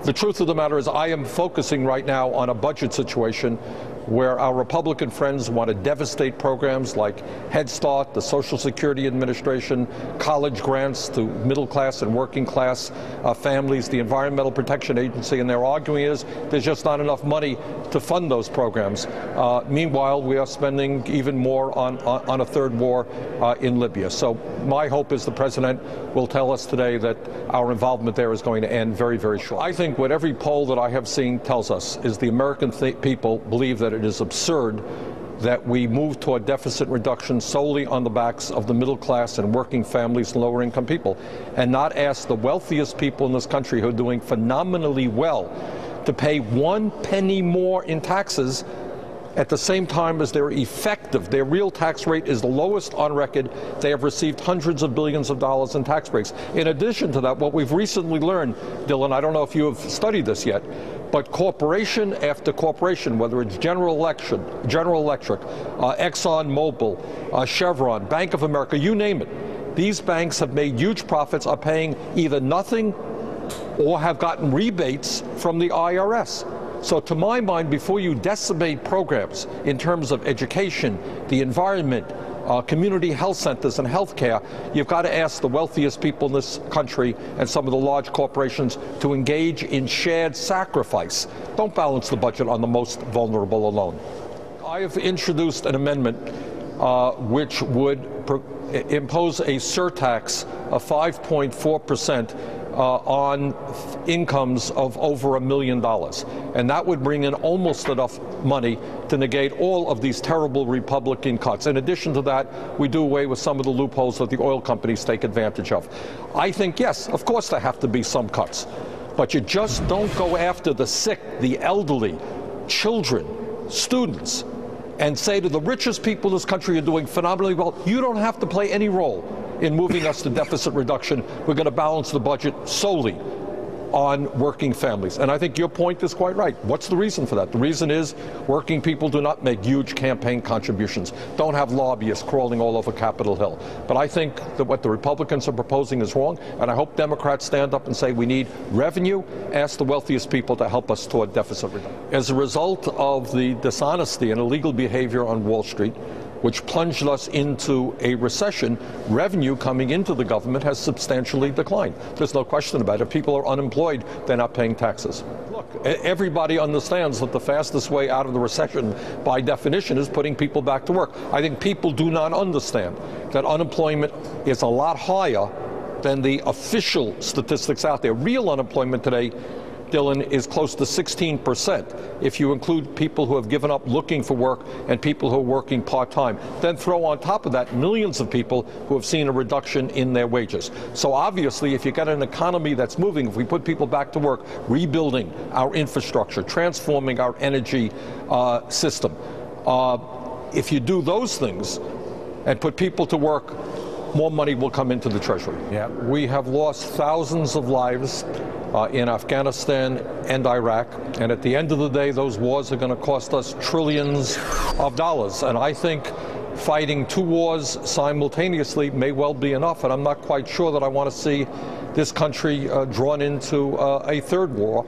The truth of the matter is I am focusing right now on a budget situation where our Republican friends want to devastate programs like Head Start, the Social Security Administration, college grants to middle class and working class families, the Environmental Protection Agency, and their arguing is there's just not enough money to fund those programs. Meanwhile, we are spending even more on a third war in Libya. So my hope is the President will tell us today that our involvement there is going to end very, very short. I think what every poll that I have seen tells us is the American people believe that it is absurd that we move toward deficit reduction solely on the backs of the middle class and working families and lower income people, and not ask the wealthiest people in this country who are doing phenomenally well to pay 1 penny more in taxes at the same time as their real tax rate is the lowest on record. They have received hundreds of billions of dollars in tax breaks. In addition to that, what we've recently learned, Dylan, I don't know if you have studied this yet, but corporation after corporation, whether it's General Electric, Exxon Mobil, Chevron, Bank of America, you name it, these banks have made huge profits, are paying either nothing or have gotten rebates from the IRS. So to my mind, before you decimate programs in terms of education, the environment, community health centers and health care, you've got to ask the wealthiest people in this country and some of the large corporations to engage in shared sacrifice. Don't balance the budget on the most vulnerable alone. I have introduced an amendment which would impose a surtax of 5.4% on incomes of over $1 million. And that would bring in almost enough money to negate all of these terrible Republican cuts. In addition to that, we do away with some of the loopholes that the oil companies take advantage of. I think, yes, of course there have to be some cuts, but you just don't go after the sick, the elderly, children, students, and say to the richest people in this country, you're doing phenomenally well, you don't have to play any role in moving us to deficit reduction. We're going to balance the budget solely on working families. And I think your point is quite right. What's the reason for that? The reason is working people do not make huge campaign contributions, don't have lobbyists crawling all over Capitol Hill. But I think that what the Republicans are proposing is wrong, and I hope Democrats stand up and say we need revenue, ask the wealthiest people to help us toward deficit reduction. As a result of the dishonesty and illegal behavior on Wall Street, which plunged us into a recession, revenue coming into the government has substantially declined. There's no question about it. If people are unemployed, they're not paying taxes. Look, everybody understands that the fastest way out of the recession, by definition, is putting people back to work. I think people do not understand that unemployment is a lot higher than the official statistics out there. Real unemployment today, Dylan, is close to 16% if you include people who have given up looking for work and people who are working part-time. Then throw on top of that millions of people who have seen a reduction in their wages. So obviously, if you get an economy that's moving, if we put people back to work, rebuilding our infrastructure, transforming our energy system, if you do those things and put people to work, more money will come into the Treasury. Yeah. We have lost thousands of lives in Afghanistan and Iraq, and at the end of the day, those wars are going to cost us trillions of dollars. And I think fighting 2 wars simultaneously may well be enough, and I'm not quite sure that I want to see this country drawn into a third war,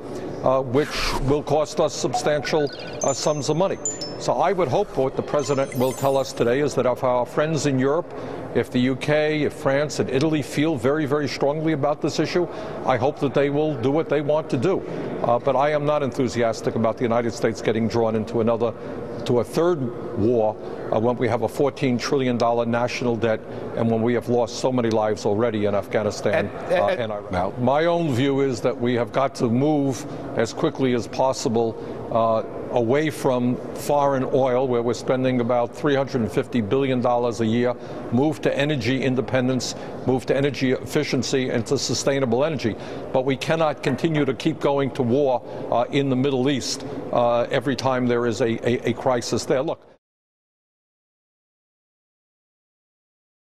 which will cost us substantial sums of money. So I would hope what the President will tell us today is that if our friends in Europe, if the UK, if France and Italy feel very, very strongly about this issue, I hope that they will do what they want to do. But I am not enthusiastic about the United States getting drawn into a third war when we have a $14 trillion national debt and when we have lost so many lives already in Afghanistan and Iraq. Now, my own view is that we have got to move as quickly as possible away from foreign oil, where we're spending about $350 billion a year, move to energy independence, move to energy efficiency and to sustainable energy. But we cannot continue to keep going to war in the Middle East every time there is a crisis there. Look.